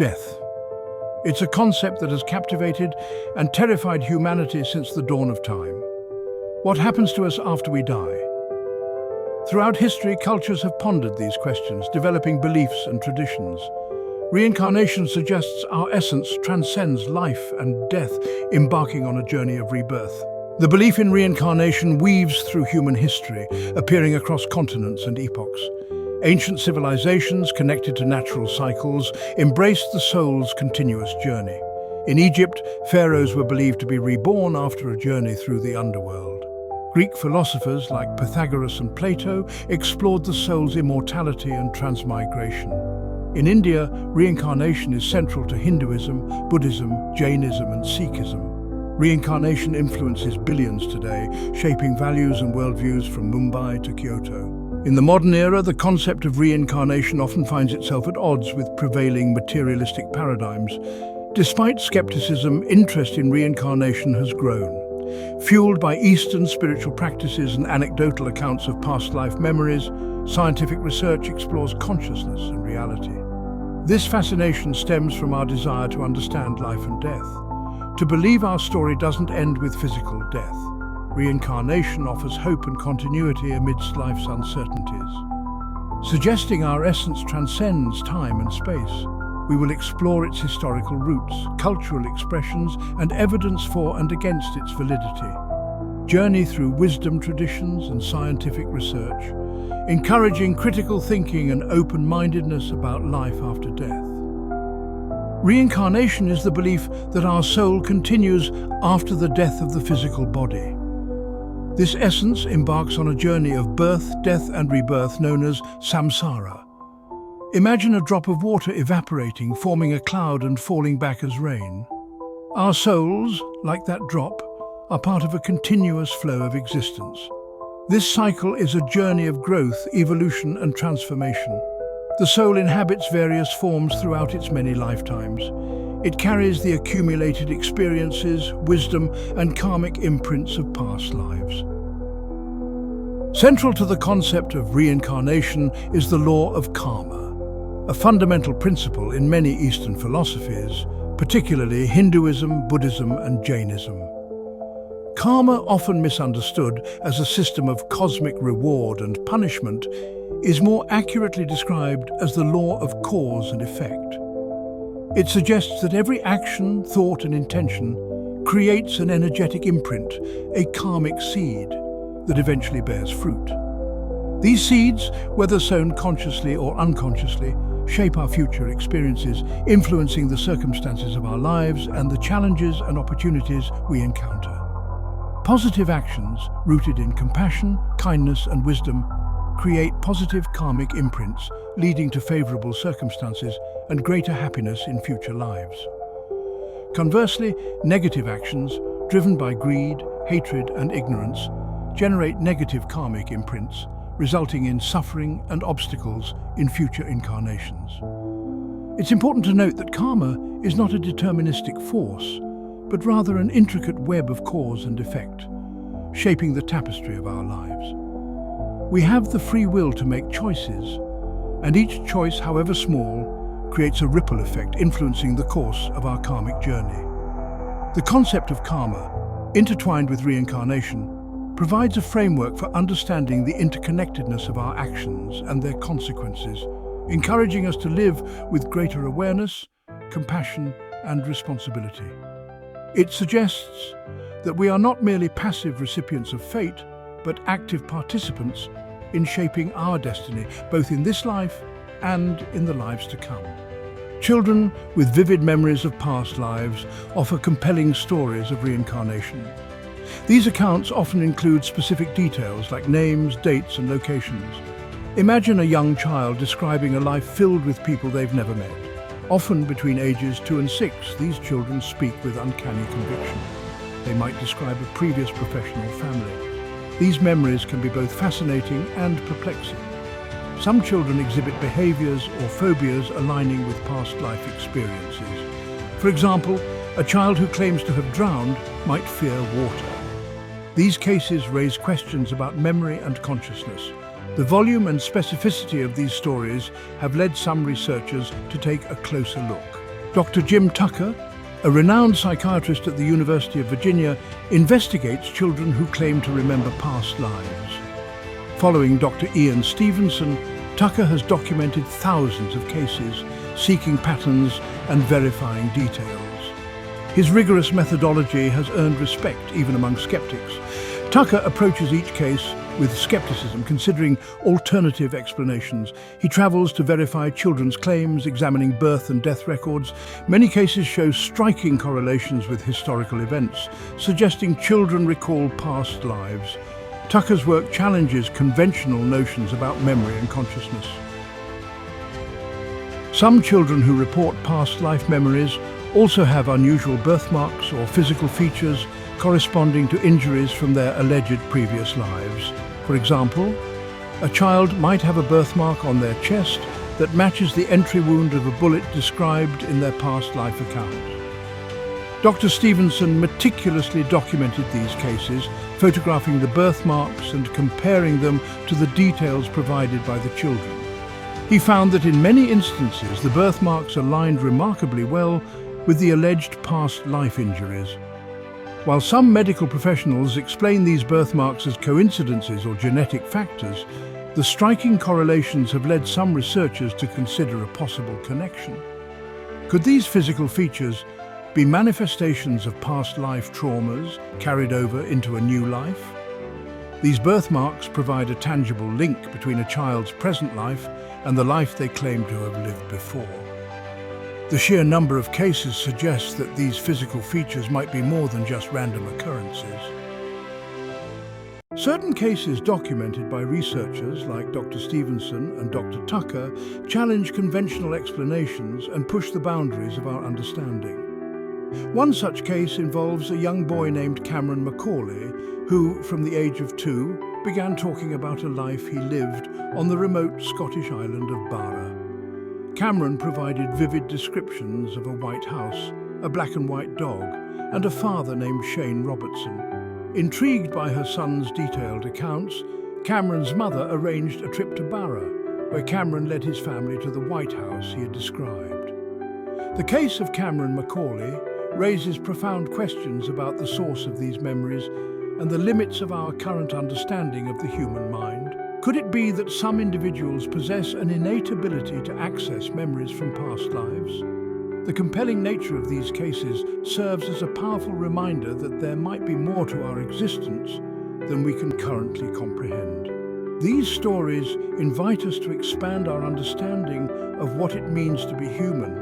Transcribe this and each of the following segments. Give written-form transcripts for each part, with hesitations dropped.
Death. It's a concept that has captivated and terrified humanity since the dawn of time. What happens to us after we die? Throughout history, cultures have pondered these questions, developing beliefs and traditions. Reincarnation suggests our essence transcends life and death, embarking on a journey of rebirth. The belief in reincarnation weaves through human history, appearing across continents and epochs. Ancient civilizations, connected to natural cycles, embraced the soul's continuous journey. In Egypt, pharaohs were believed to be reborn after a journey through the underworld. Greek philosophers like Pythagoras and Plato explored the soul's immortality and transmigration. In India, reincarnation is central to Hinduism, Buddhism, Jainism, and Sikhism. Reincarnation influences billions today, shaping values and worldviews from Mumbai to Kyoto. In the modern era, the concept of reincarnation often finds itself at odds with prevailing materialistic paradigms. Despite skepticism, interest in reincarnation has grown. Fueled by Eastern spiritual practices and anecdotal accounts of past life memories, scientific research explores consciousness and reality. This fascination stems from our desire to understand life and death, to believe our story doesn't end with physical death. Reincarnation offers hope and continuity amidst life's uncertainties. Suggesting our essence transcends time and space, we will explore its historical roots, cultural expressions, and evidence for and against its validity. Journey through wisdom traditions and scientific research, encouraging critical thinking and open-mindedness about life after death. Reincarnation is the belief that our soul continues after the death of the physical body. This essence embarks on a journey of birth, death, and rebirth known as samsara. Imagine a drop of water evaporating, forming a cloud and falling back as rain. Our souls, like that drop, are part of a continuous flow of existence. This cycle is a journey of growth, evolution, and transformation. The soul inhabits various forms throughout its many lifetimes. It carries the accumulated experiences, wisdom, and karmic imprints of past lives. Central to the concept of reincarnation is the law of karma, a fundamental principle in many Eastern philosophies, particularly Hinduism, Buddhism, and Jainism. Karma, often misunderstood as a system of cosmic reward and punishment, is more accurately described as the law of cause and effect. It suggests that every action, thought, and intention creates an energetic imprint, a karmic seed, that eventually bears fruit. These seeds, whether sown consciously or unconsciously, shape our future experiences, influencing the circumstances of our lives and the challenges and opportunities we encounter. Positive actions, rooted in compassion, kindness, and wisdom, create positive karmic imprints, leading to favorable circumstances and greater happiness in future lives. Conversely, negative actions, driven by greed, hatred, and ignorance, generate negative karmic imprints, resulting in suffering and obstacles in future incarnations. It's important to note that karma is not a deterministic force, but rather an intricate web of cause and effect, shaping the tapestry of our lives. We have the free will to make choices, and each choice, however small, creates a ripple effect influencing the course of our karmic journey. The concept of karma, intertwined with reincarnation, provides a framework for understanding the interconnectedness of our actions and their consequences, encouraging us to live with greater awareness, compassion, and responsibility. It suggests that we are not merely passive recipients of fate, but active participants in shaping our destiny, both in this life and in the lives to come. Children with vivid memories of past lives offer compelling stories of reincarnation. These accounts often include specific details like names, dates, and locations. Imagine a young child describing a life filled with people they've never met. Often between ages 2 and 6, these children speak with uncanny conviction. They might describe a previous professional family. These memories can be both fascinating and perplexing. Some children exhibit behaviors or phobias aligning with past life experiences. For example, a child who claims to have drowned might fear water. These cases raise questions about memory and consciousness. The volume and specificity of these stories have led some researchers to take a closer look. Dr. Jim Tucker, a renowned psychiatrist at the University of Virginia, investigates children who claim to remember past lives. Following Dr. Ian Stevenson, Tucker has documented thousands of cases, seeking patterns and verifying details. His rigorous methodology has earned respect even among skeptics. Tucker approaches each case with skepticism, considering alternative explanations. He travels to verify children's claims, examining birth and death records. Many cases show striking correlations with historical events, suggesting children recall past lives. Tucker's work challenges conventional notions about memory and consciousness. Some children who report past life memories also have unusual birthmarks or physical features corresponding to injuries from their alleged previous lives. For example, a child might have a birthmark on their chest that matches the entry wound of a bullet described in their past life account. Dr. Stevenson meticulously documented these cases, photographing the birthmarks and comparing them to the details provided by the children. He found that in many instances the birthmarks aligned remarkably well with the alleged past life injuries. While some medical professionals explain these birthmarks as coincidences or genetic factors, the striking correlations have led some researchers to consider a possible connection. Could these physical features be manifestations of past life traumas carried over into a new life? These birthmarks provide a tangible link between a child's present life and the life they claim to have lived before. The sheer number of cases suggests that these physical features might be more than just random occurrences. Certain cases documented by researchers like Dr. Stevenson and Dr. Tucker challenge conventional explanations and push the boundaries of our understanding. One such case involves a young boy named Cameron Macaulay, who, from the age of 2, began talking about a life he lived on the remote Scottish island of Barra. Cameron provided vivid descriptions of a white house, a black and white dog, and a father named Shane Robertson. Intrigued by her son's detailed accounts, Cameron's mother arranged a trip to Barra, where Cameron led his family to the white house he had described. The case of Cameron Macaulay raises profound questions about the source of these memories and the limits of our current understanding of the human mind. Could it be that some individuals possess an innate ability to access memories from past lives? The compelling nature of these cases serves as a powerful reminder that there might be more to our existence than we can currently comprehend. These stories invite us to expand our understanding of what it means to be human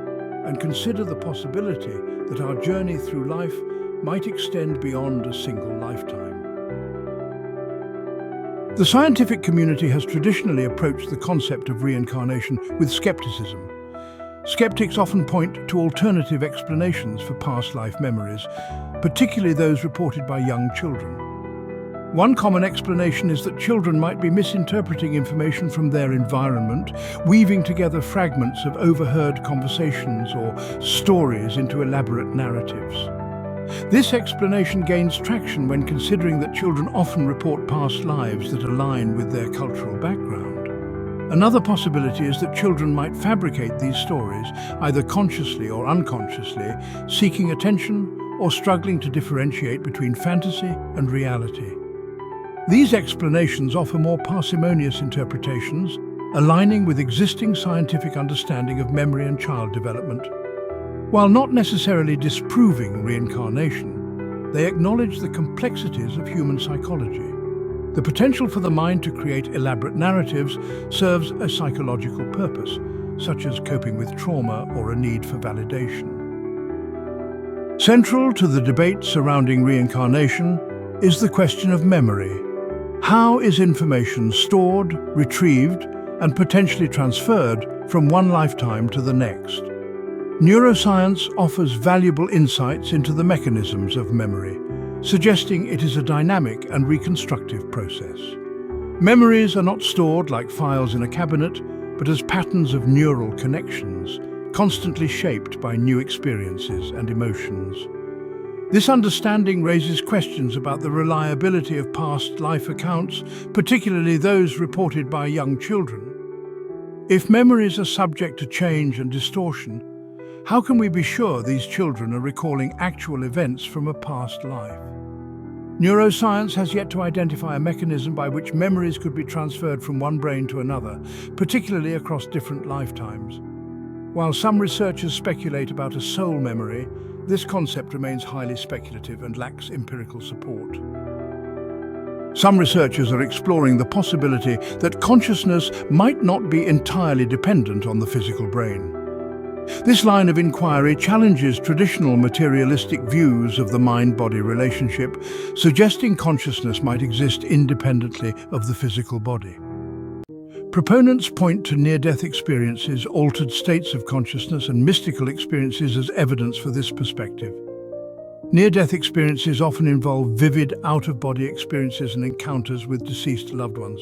and consider the possibility that our journey through life might extend beyond a single lifetime. The scientific community has traditionally approached the concept of reincarnation with skepticism. Skeptics often point to alternative explanations for past life memories, particularly those reported by young children. One common explanation is that children might be misinterpreting information from their environment, weaving together fragments of overheard conversations or stories into elaborate narratives. This explanation gains traction when considering that children often report past lives that align with their cultural background. Another possibility is that children might fabricate these stories, either consciously or unconsciously, seeking attention or struggling to differentiate between fantasy and reality. These explanations offer more parsimonious interpretations, aligning with existing scientific understanding of memory and child development. While not necessarily disproving reincarnation, they acknowledge the complexities of human psychology. The potential for the mind to create elaborate narratives serves a psychological purpose, such as coping with trauma or a need for validation. Central to the debate surrounding reincarnation is the question of memory. How is information stored, retrieved, and potentially transferred from one lifetime to the next? Neuroscience offers valuable insights into the mechanisms of memory, suggesting it is a dynamic and reconstructive process. Memories are not stored like files in a cabinet, but as patterns of neural connections, constantly shaped by new experiences and emotions. This understanding raises questions about the reliability of past life accounts, particularly those reported by young children. If memories are subject to change and distortion, How can we be sure these children are recalling actual events from a past life? Neuroscience has yet to identify a mechanism by which memories could be transferred from one brain to another, particularly across different lifetimes. While some researchers speculate about a soul memory, this concept remains highly speculative and lacks empirical support. Some researchers are exploring the possibility that consciousness might not be entirely dependent on the physical brain. This line of inquiry challenges traditional materialistic views of the mind-body relationship, suggesting consciousness might exist independently of the physical body. Proponents point to near-death experiences, altered states of consciousness, and mystical experiences as evidence for this perspective. Near-death experiences often involve vivid, out-of-body experiences and encounters with deceased loved ones.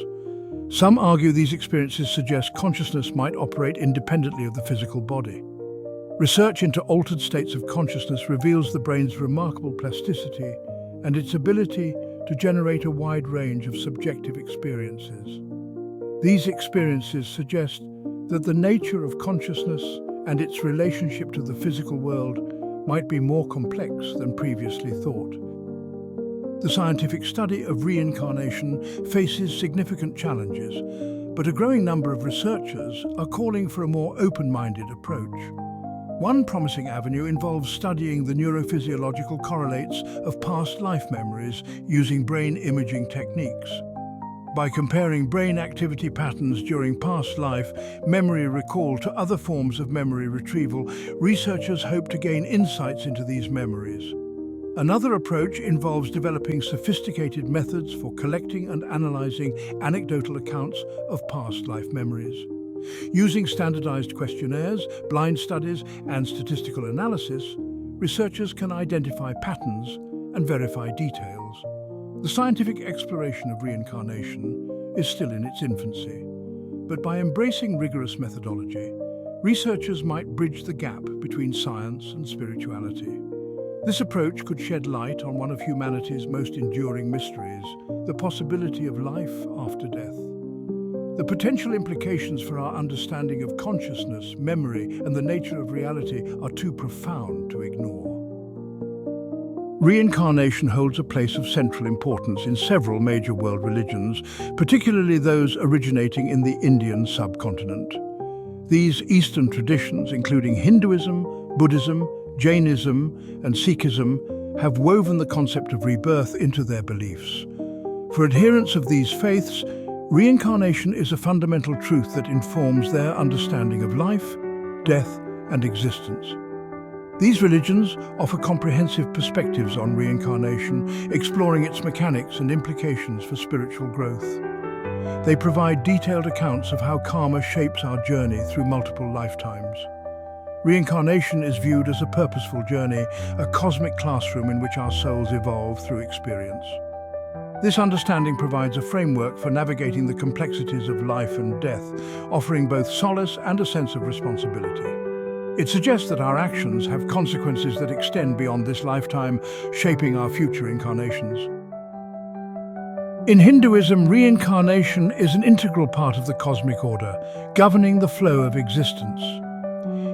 Some argue these experiences suggest consciousness might operate independently of the physical body. Research into altered states of consciousness reveals the brain's remarkable plasticity and its ability to generate a wide range of subjective experiences. These experiences suggest that the nature of consciousness and its relationship to the physical world might be more complex than previously thought. The scientific study of reincarnation faces significant challenges, but a growing number of researchers are calling for a more open-minded approach. One promising avenue involves studying the neurophysiological correlates of past life memories using brain imaging techniques. By comparing brain activity patterns during past life memory recall to other forms of memory retrieval, researchers hope to gain insights into these memories. Another approach involves developing sophisticated methods for collecting and analyzing anecdotal accounts of past life memories. Using standardized questionnaires, blind studies, and statistical analysis, researchers can identify patterns and verify details. The scientific exploration of reincarnation is still in its infancy, but by embracing rigorous methodology, researchers might bridge the gap between science and spirituality. This approach could shed light on one of humanity's most enduring mysteries, the possibility of life after death. The potential implications for our understanding of consciousness, memory, and the nature of reality are too profound to ignore. Reincarnation holds a place of central importance in several major world religions, particularly those originating in the Indian subcontinent. These Eastern traditions, including Hinduism, Buddhism, Jainism, and Sikhism, have woven the concept of rebirth into their beliefs. For adherents of these faiths, reincarnation is a fundamental truth that informs their understanding of life, death, and existence. These religions offer comprehensive perspectives on reincarnation, exploring its mechanics and implications for spiritual growth. They provide detailed accounts of how karma shapes our journey through multiple lifetimes. Reincarnation is viewed as a purposeful journey, a cosmic classroom in which our souls evolve through experience. This understanding provides a framework for navigating the complexities of life and death, offering both solace and a sense of responsibility. It suggests that our actions have consequences that extend beyond this lifetime, shaping our future incarnations. In Hinduism, reincarnation is an integral part of the cosmic order, governing the flow of existence.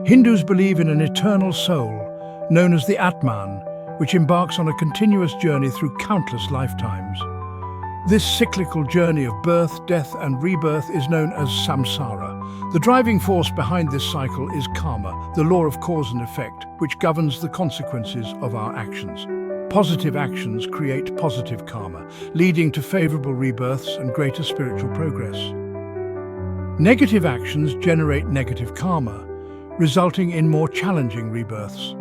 Hindus believe in an eternal soul, known as the Atman, which embarks on a continuous journey through countless lifetimes. This cyclical journey of birth, death, and rebirth is known as samsara. The driving force behind this cycle is karma, the law of cause and effect, which governs the consequences of our actions. Positive actions create positive karma, leading to favorable rebirths and greater spiritual progress. Negative actions generate negative karma, resulting in more challenging rebirths.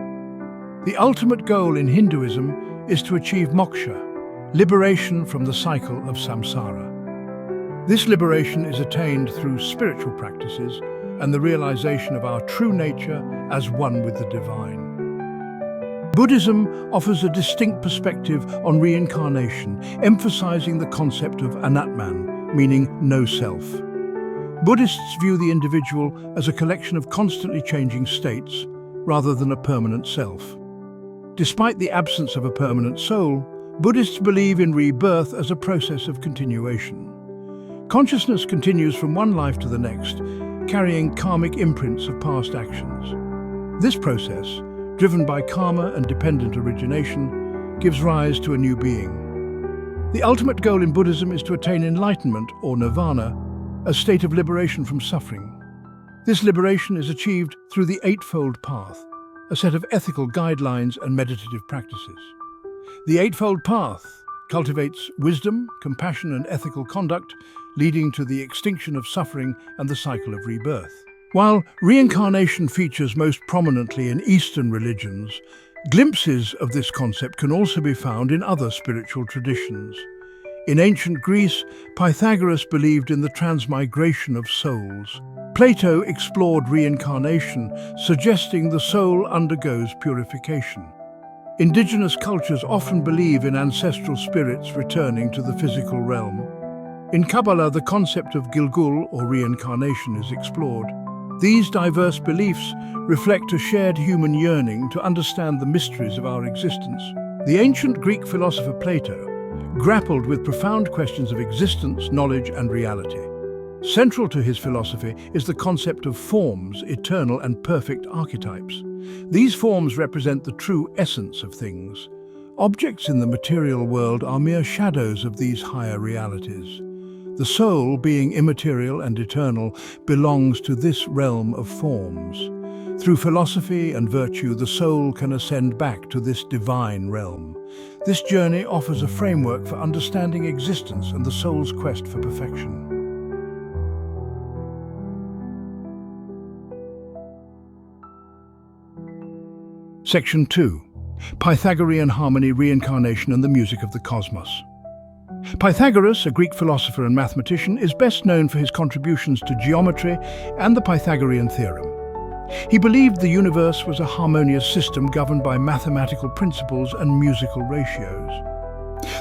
The ultimate goal in Hinduism is to achieve moksha, liberation from the cycle of samsara. This liberation is attained through spiritual practices and the realization of our true nature as one with the divine. Buddhism offers a distinct perspective on reincarnation, emphasizing the concept of anatman, meaning no self. Buddhists view the individual as a collection of constantly changing states, rather than a permanent self. Despite the absence of a permanent soul, Buddhists believe in rebirth as a process of continuation. Consciousness continues from one life to the next, carrying karmic imprints of past actions. This process, driven by karma and dependent origination, gives rise to a new being. The ultimate goal in Buddhism is to attain enlightenment, or nirvana, a state of liberation from suffering. This liberation is achieved through the Eightfold Path, a set of ethical guidelines and meditative practices. The Eightfold Path cultivates wisdom, compassion, and ethical conduct, leading to the extinction of suffering and the cycle of rebirth. While reincarnation features most prominently in Eastern religions, glimpses of this concept can also be found in other spiritual traditions. In ancient Greece, Pythagoras believed in the transmigration of souls. Plato explored reincarnation, suggesting the soul undergoes purification. Indigenous cultures often believe in ancestral spirits returning to the physical realm. In Kabbalah, the concept of Gilgul, or reincarnation, is explored. These diverse beliefs reflect a shared human yearning to understand the mysteries of our existence. The ancient Greek philosopher Plato grappled with profound questions of existence, knowledge, and reality. Central to his philosophy is the concept of forms, eternal and perfect archetypes. These forms represent the true essence of things. Objects in the material world are mere shadows of these higher realities. The soul, being immaterial and eternal, belongs to this realm of forms. Through philosophy and virtue, the soul can ascend back to this divine realm. This journey offers a framework for understanding existence and the soul's quest for perfection. Section 2. Pythagorean harmony, reincarnation, and the music of the cosmos. Pythagoras, a Greek philosopher and mathematician, is best known for his contributions to geometry and the Pythagorean theorem. He believed the universe was a harmonious system governed by mathematical principles and musical ratios.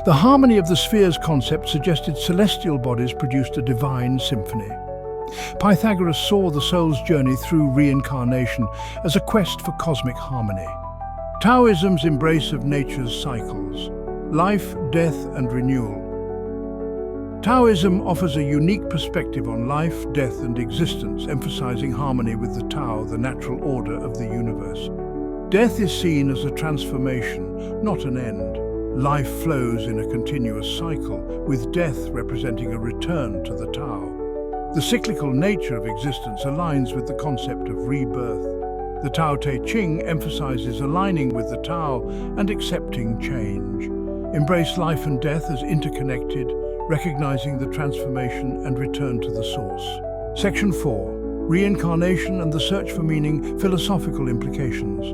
The harmony of the spheres concept suggested celestial bodies produced a divine symphony. Pythagoras saw the soul's journey through reincarnation as a quest for cosmic harmony. Taoism's embrace of nature's cycles, life, death, and renewal. Taoism offers a unique perspective on life, death, and existence, emphasizing harmony with the Tao, the natural order of the universe. Death is seen as a transformation, not an end. Life flows in a continuous cycle, with death representing a return to the Tao. The cyclical nature of existence aligns with the concept of rebirth. The Tao Te Ching emphasizes aligning with the Tao and accepting change. Embrace life and death as interconnected, recognizing the transformation and return to the source. Section 4. Reincarnation and the search for meaning, philosophical implications.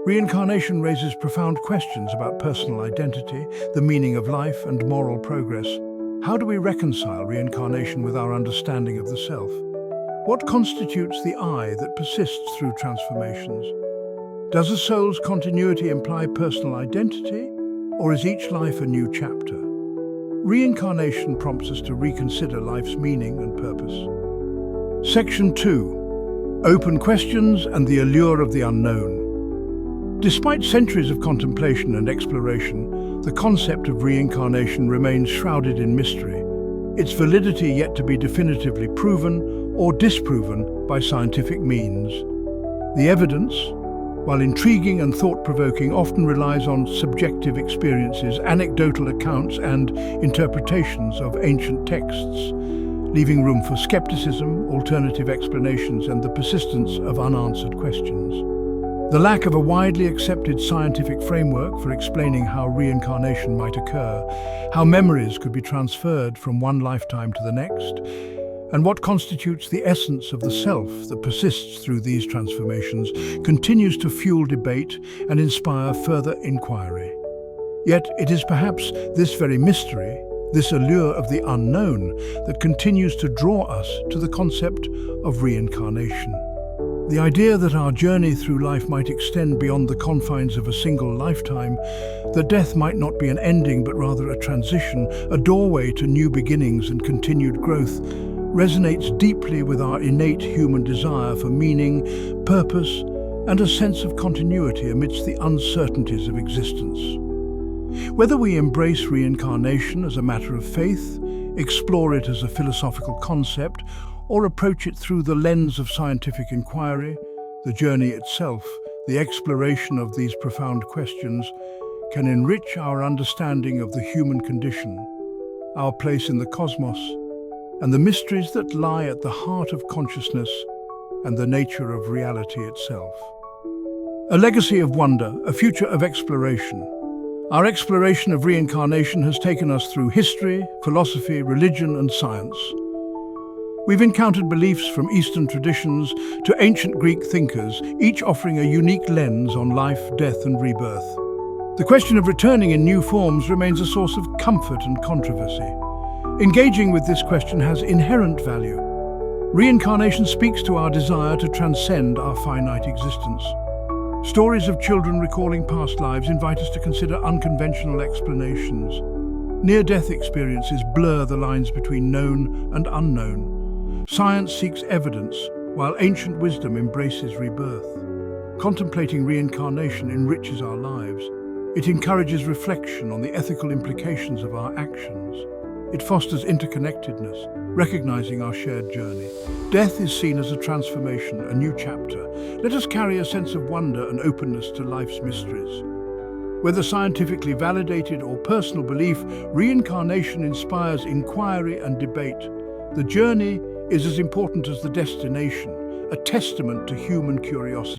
Reincarnation raises profound questions about personal identity, the meaning of life, and moral progress. How do we reconcile reincarnation with our understanding of the self? What constitutes the I that persists through transformations? Does a soul's continuity imply personal identity, or is each life a new chapter? Reincarnation prompts us to reconsider life's meaning and purpose. Section 2. Open questions and the allure of the unknown. Despite centuries of contemplation and exploration, the concept of reincarnation remains shrouded in mystery, its validity yet to be definitively proven or disproven by scientific means. The evidence, while intriguing and thought-provoking, often relies on subjective experiences, anecdotal accounts, and interpretations of ancient texts, leaving room for skepticism, alternative explanations, and the persistence of unanswered questions. The lack of a widely accepted scientific framework for explaining how reincarnation might occur, how memories could be transferred from one lifetime to the next, and what constitutes the essence of the self that persists through these transformations continues to fuel debate and inspire further inquiry. Yet it is perhaps this very mystery, this allure of the unknown, that continues to draw us to the concept of reincarnation. The idea that our journey through life might extend beyond the confines of a single lifetime, that death might not be an ending but rather a transition, a doorway to new beginnings and continued growth, resonates deeply with our innate human desire for meaning, purpose, and a sense of continuity amidst the uncertainties of existence. Whether we embrace reincarnation as a matter of faith, explore it as a philosophical concept, or approach it through the lens of scientific inquiry, The journey itself, the exploration of these profound questions, can enrich our understanding of the human condition, our place in the cosmos, and the mysteries that lie at the heart of consciousness and the nature of reality itself. A legacy of wonder, a future of exploration. Our exploration of reincarnation has taken us through history, philosophy, religion, and science. We've encountered beliefs from Eastern traditions to ancient Greek thinkers, each offering a unique lens on life, death, and rebirth. The question of returning in new forms remains a source of comfort and controversy. Engaging with this question has inherent value. Reincarnation speaks to our desire to transcend our finite existence. Stories of children recalling past lives invite us to consider unconventional explanations. Near-death experiences blur the lines between known and unknown. Science seeks evidence, while ancient wisdom embraces rebirth. Contemplating reincarnation enriches our lives. It encourages reflection on the ethical implications of our actions. It fosters interconnectedness, recognizing our shared journey. Death is seen as a transformation, a new chapter. Let us carry a sense of wonder and openness to life's mysteries. Whether scientifically validated or personal belief, reincarnation inspires inquiry and debate. The journey is as important as the destination, a testament to human curiosity.